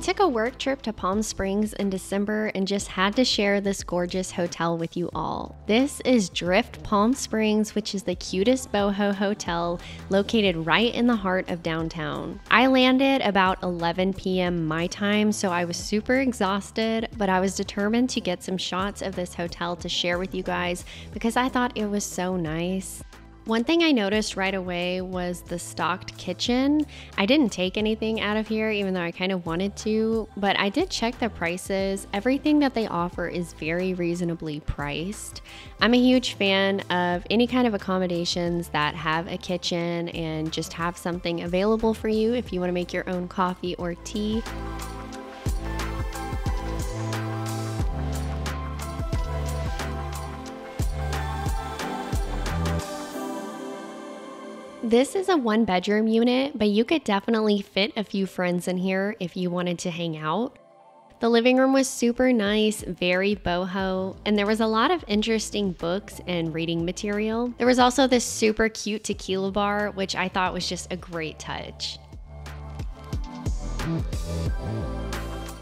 took a work trip to Palm Springs in December and just had to share this gorgeous hotel with you all. This is Drift Palm Springs, which is the cutest boho hotel located right in the heart of downtown. I landed about 11 p.m. my time, so I was super exhausted, but I was determined to get some shots of this hotel to share with you guys because I thought it was so nice. One thing I noticed right away was the stocked kitchen. I didn't take anything out of here, even though I kind of wanted to, but I did check the prices. Everything that they offer is very reasonably priced. I'm a huge fan of any kind of accommodations that have a kitchen and just have something available for you if you want to make your own coffee or tea. This is a one-bedroom unit, but you could definitely fit a few friends in here if you wanted to hang out. The living room was super nice, very boho, and there was a lot of interesting books and reading material. There was also this super cute tequila bar, which I thought was just a great touch.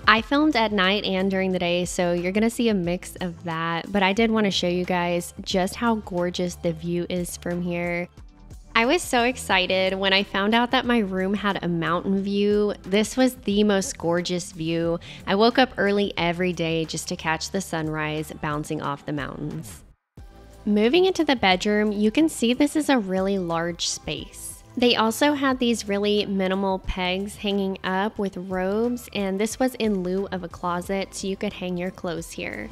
I filmed at night and during the day, so you're gonna see a mix of that, but I did want to show you guys just how gorgeous the view is from here. I was so excited when I found out that my room had a mountain view. This was the most gorgeous view. I woke up early every day just to catch the sunrise bouncing off the mountains. Moving into the bedroom, you can see this is a really large space. They also had these really minimal pegs hanging up with robes, and this was in lieu of a closet, so you could hang your clothes here.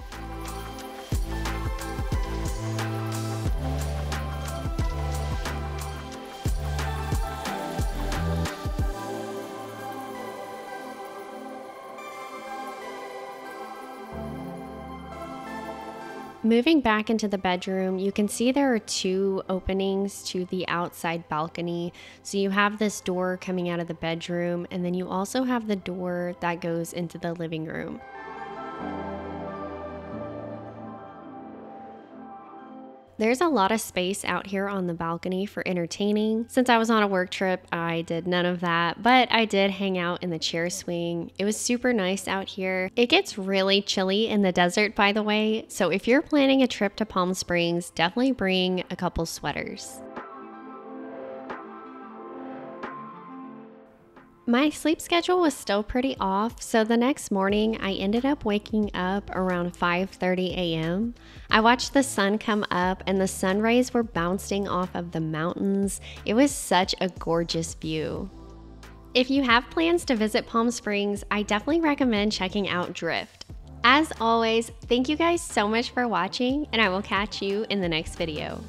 Moving back into the bedroom, you can see there are two openings to the outside balcony. So you have this door coming out of the bedroom, and then you also have the door that goes into the living room. There's a lot of space out here on the balcony for entertaining. Since I was on a work trip, I did none of that, but I did hang out in the chair swing. It was super nice out here. It gets really chilly in the desert, by the way, so if you're planning a trip to Palm Springs, definitely bring a couple sweaters. My sleep schedule was still pretty off, so the next morning I ended up waking up around 5:30 a.m. I watched the sun come up and the sun rays were bouncing off of the mountains. It was such a gorgeous view. If you have plans to visit Palm Springs, I definitely recommend checking out Drift. As always, thank you guys so much for watching, and I will catch you in the next video.